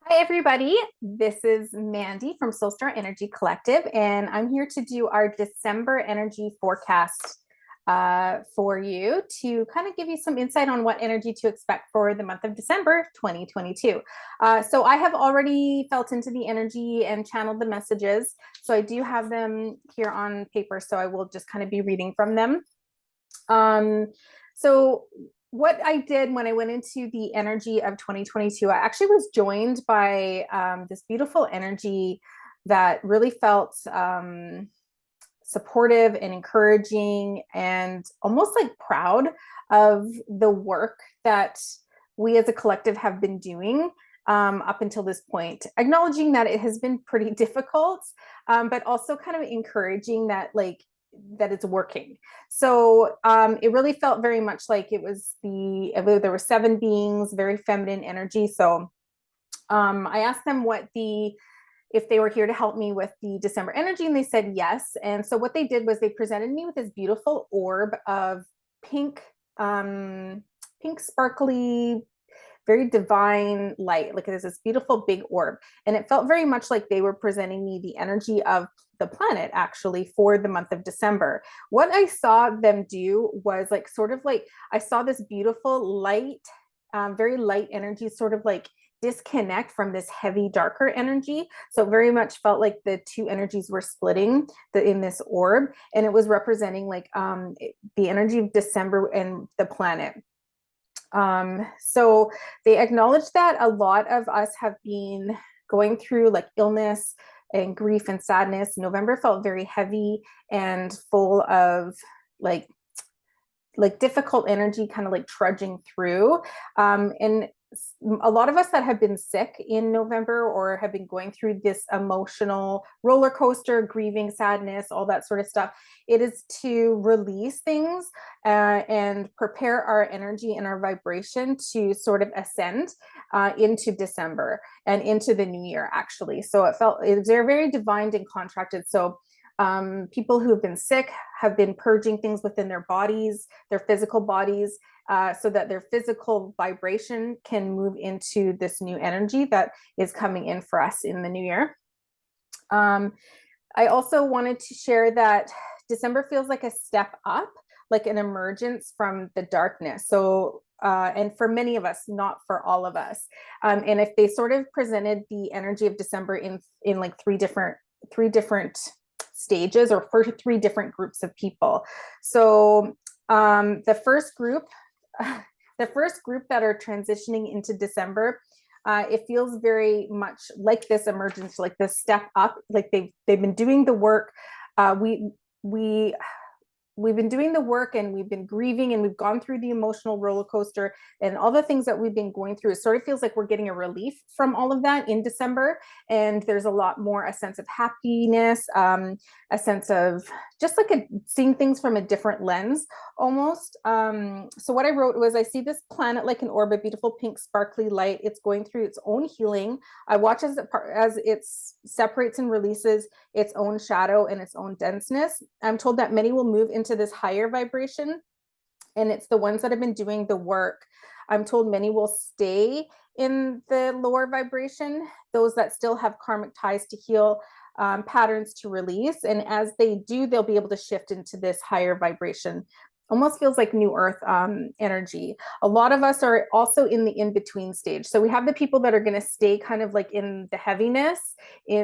Hi, everybody. This is Mandy from Soulstar Energy Collective, and I'm here to do our December energy forecast for you to kind of give you some insight on what energy to expect for the month of December 2022. So I have already felt into the energy and channeled the messages. So I do have them here on paper, so I will just kind of be reading from them. Um, so what I did when I went into the energy of 2022, I actually was joined by this beautiful energy that really felt supportive and encouraging and almost like proud of the work that we as a collective have been doing up until this point, acknowledging that it has been pretty difficult, but also kind of encouraging that it's working. So it really felt very much like it was there were seven beings, very feminine energy. So I asked them if they were here to help me with the December energy, and they said yes. And so what they did was they presented me with this beautiful orb of pink, pink sparkly, very divine light. Like there's this beautiful big orb. And it felt very much like they were presenting me the energy of the planet actually for the month of December. What I saw them do was like sort of like I saw this beautiful light, very light energy, sort of like disconnect from this heavy, darker energy. So it very much felt like the two energies were splitting in this orb, and it was representing like the energy of December and the planet. So they acknowledge that a lot of us have been going through like illness and grief and sadness. November felt very heavy and full of like difficult energy, kind of like trudging through. And a lot of us that have been sick in November or have been going through this emotional roller coaster, grieving, sadness, all that sort of stuff, it is to release things and prepare our energy and our vibration to sort of ascend into December and into the new year, actually. So it was very divined and contracted. So people who have been sick have been purging things within their bodies, their physical bodies, so that their physical vibration can move into this new energy that is coming in for us in the new year. I also wanted to share that December feels like a step up, like an emergence from the darkness. So, and for many of us, not for all of us. And if they sort of presented the energy of December in like three different stages or for three different groups of people. So the first group that are transitioning into December, it feels very much like this emergence, like this step up, like they've been doing the work. We we've been doing the work and we've been grieving and we've gone through the emotional roller coaster and all the things that we've been going through. It sort of feels like we're getting a relief from all of that in December. And there's a lot more, a sense of happiness, a sense of just like seeing things from a different lens almost. So what I wrote was, I see this planet like an orb, a beautiful pink sparkly light. It's going through its own healing. I watch as it separates and releases its own shadow and its own denseness. I'm told that many will move into this higher vibration, and it's the ones that have been doing the work. I'm told many will stay in the lower vibration, those that still have karmic ties to heal, patterns to release. And as they do, they'll be able to shift into this higher vibration. Almost feels like new earth energy. A lot of us are also in the in-between stage. So we have the people that are going to stay kind of like in the heaviness,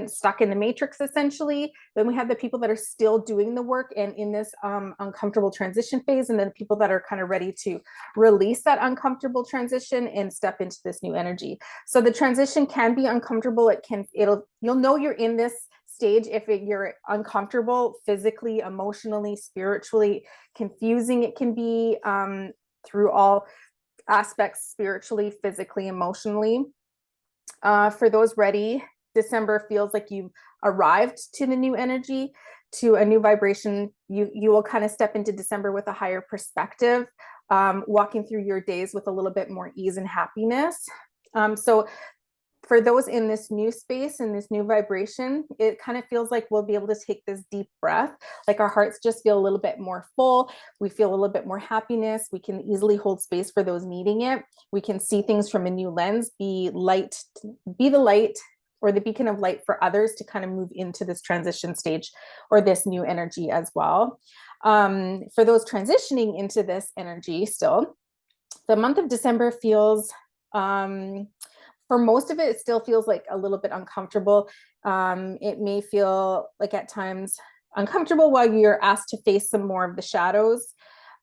stuck in the matrix essentially. Then we have the people that are still doing the work and in this uncomfortable transition phase. And then the people that are kind of ready to release that uncomfortable transition and step into this new energy. So the transition can be uncomfortable. You'll know you're in this stage if you're uncomfortable physically, emotionally, spiritually, confusing it can be, through all aspects, spiritually, physically, emotionally. For those ready, December feels like you've arrived to the new energy, to a new vibration. You will kind of step into December with a higher perspective, walking through your days with a little bit more ease and happiness. So for those in this new space and this new vibration, it kind of feels like we'll be able to take this deep breath. Like our hearts just feel a little bit more full. We feel a little bit more happiness. We can easily hold space for those needing it. We can see things from a new lens, be the light or the beacon of light for others to kind of move into this transition stage or this new energy as well. For those transitioning into this energy still, the month of December feels, for most of it, it still feels like a little bit uncomfortable. It may feel like at times uncomfortable while you're asked to face some more of the shadows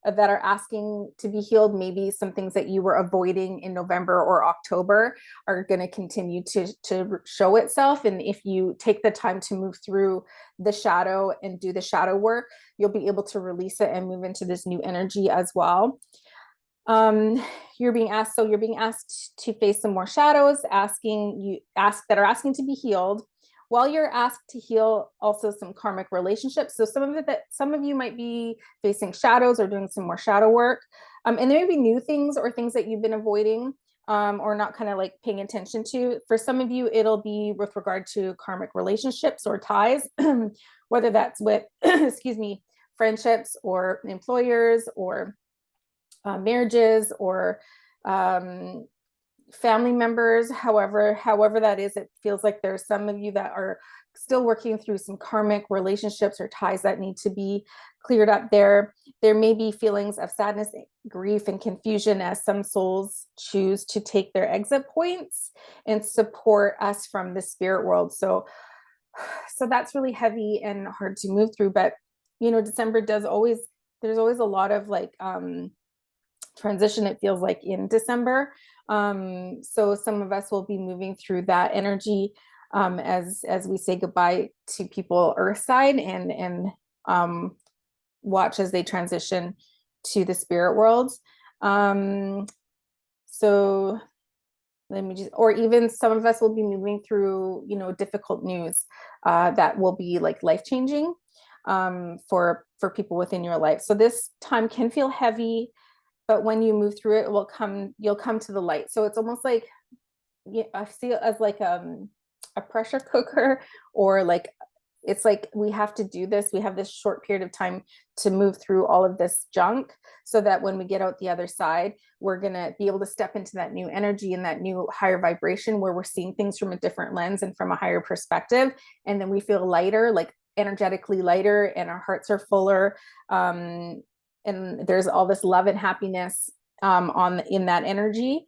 that are asking to be healed. Maybe some things that you were avoiding in November or October are going to continue to show itself. And if you take the time to move through the shadow and do the shadow work, you'll be able to release it and move into this new energy as well. You're being asked to face some more shadows, that are asking to be healed, while you're asked to heal also some karmic relationships. So some of you might be facing shadows or doing some more shadow work. And there may be new things or things that you've been avoiding, or not kind of like paying attention to. For some of you, it'll be with regard to karmic relationships or ties, whether that's with, excuse me, friendships or employers or marriages or family members, however that is. It feels like there's some of you that are still working through some karmic relationships or ties that need to be cleared up there. There may be feelings of sadness, grief, and confusion as some souls choose to take their exit points and support us from the spirit world. So that's really heavy and hard to move through. But December there's always a lot of like transition, it feels like, in December. So some of us will be moving through that energy as we say goodbye to people earthside and watch as they transition to the spirit world. So let me just, or even some of us will be moving through, difficult news that will be like life-changing for people within your life. So this time can feel heavy, but when you move through it, you'll come to the light. So it's almost like, I see it as like a pressure cooker, or like, it's like we have to do this. We have this short period of time to move through all of this junk so that when we get out the other side, we're going to be able to step into that new energy and that new higher vibration where we're seeing things from a different lens and from a higher perspective. And then we feel lighter, like energetically lighter, and our hearts are fuller. And there's all this love and happiness in that energy.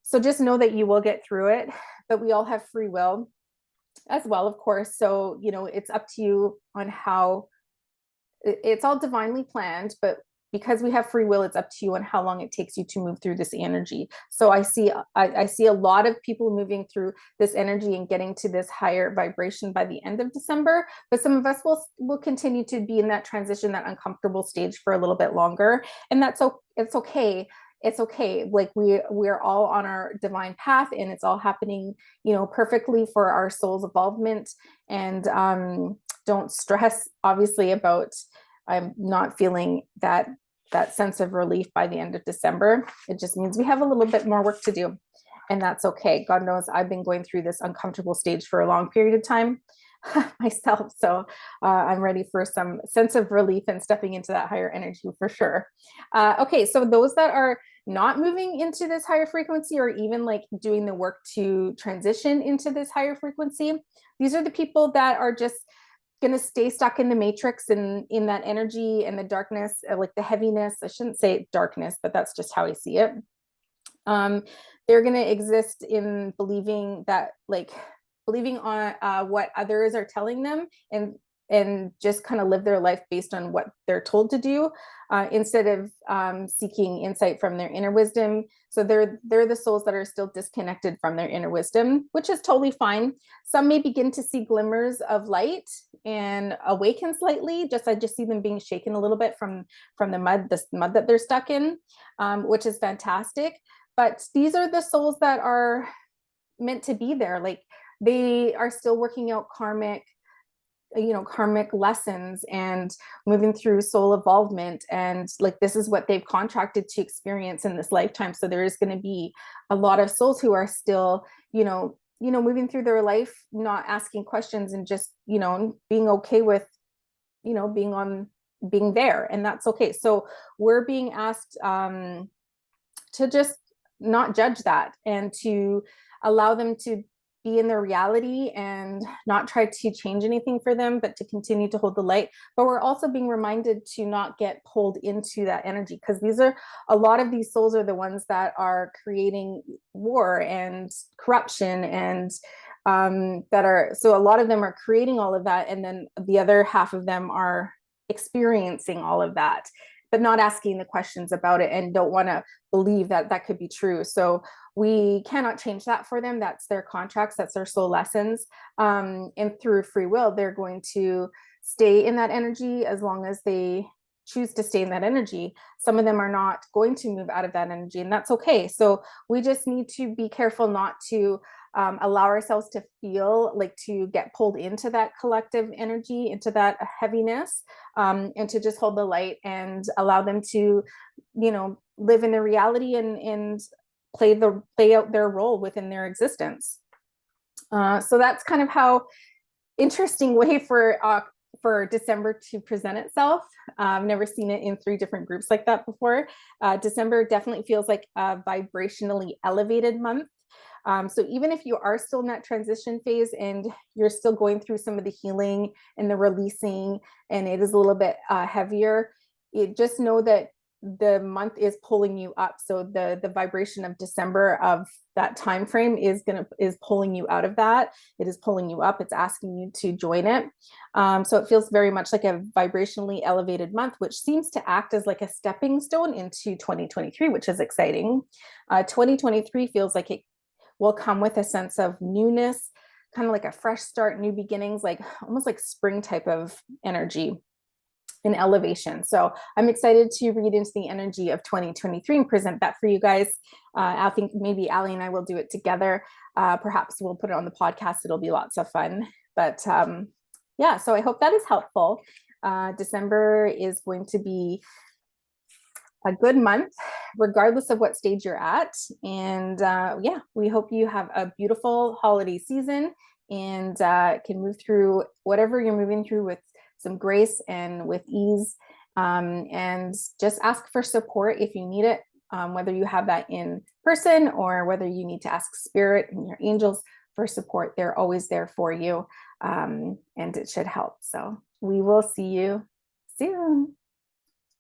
So just know that you will get through it, but we all have free will as well, of course. So, it's up to you on how. It's all divinely planned, but because we have free will, it's up to you on how long it takes you to move through this energy. So I see a lot of people moving through this energy and getting to this higher vibration by the end of December, but some of us will continue to be in that transition, that uncomfortable stage for a little bit longer. And it's okay. It's okay. Like we're all on our divine path, and it's all happening, perfectly for our soul's involvement. And don't stress, obviously, about I'm not feeling that sense of relief by the end of December. It just means we have a little bit more work to do, and that's okay. God knows I've been going through this uncomfortable stage for a long period of time myself. So I'm ready for some sense of relief and stepping into that higher energy for sure. Okay, so those that are not moving into this higher frequency, or even like doing the work to transition into this higher frequency, these are the people that are just going to stay stuck in the matrix and in that energy and the darkness, like the heaviness. I shouldn't say darkness, but that's just how I see it. They're going to exist in believing on what others are telling them, and just kind of live their life based on what they're told to do, instead of seeking insight from their inner wisdom. So they're the souls that are still disconnected from their inner wisdom, which is totally fine. Some may begin to see glimmers of light and awaken slightly. I just see them being shaken a little bit from the mud that they're stuck in, which is fantastic. But these are the souls that are meant to be there. Like, they are still working out karmic lessons and moving through soul involvement, and like this is what they've contracted to experience in this lifetime. So there is going to be a lot of souls who are still moving through their life, not asking questions and just, being okay with, being there, and that's okay. So we're being asked to just not judge that and to allow them to be in their reality and not try to change anything for them, but to continue to hold the light. But we're also being reminded to not get pulled into that energy, because a lot of these souls are the ones that are creating war and corruption, and so a lot of them are creating all of that, and then the other half of them are experiencing all of that, but not asking the questions about it and don't want to believe that that could be true. So we cannot change that for them. That's their contracts, that's their soul lessons. And through free will, they're going to stay in that energy as long as they choose to stay in that energy. Some of them are not going to move out of that energy, and that's okay. So we just need to be careful not to allow ourselves to feel like to get pulled into that collective energy, into that heaviness, and to just hold the light and allow them to, live in their reality and play out their role within their existence. So that's kind of how interesting way for December to present itself. I've never seen it in 3 different groups like that before. December definitely feels like a vibrationally elevated month. So even if you are still in that transition phase and you're still going through some of the healing and the releasing, and it is a little bit heavier, just know that the month is pulling you up. So the vibration of December, of that time frame, is pulling you out of that. It is pulling you up. It's asking you to join it. So it feels very much like a vibrationally elevated month, which seems to act as like a stepping stone into 2023, which is exciting. 2023 feels like it will come with a sense of newness, kind of like a fresh start, new beginnings, like almost like spring type of energy and elevation. So I'm excited to read into the energy of 2023 and present that for you guys. I think maybe Ali and I will do it together. Perhaps we'll put it on the podcast. It'll be lots of fun. But yeah, so I hope that is helpful. December is going to be a good month, regardless of what stage you're at. And yeah, we hope you have a beautiful holiday season and can move through whatever you're moving through with some grace and with ease. And just ask for support if you need it, whether you have that in person or whether you need to ask spirit and your angels for support. They're always there for you, and it should help. So we will see you soon.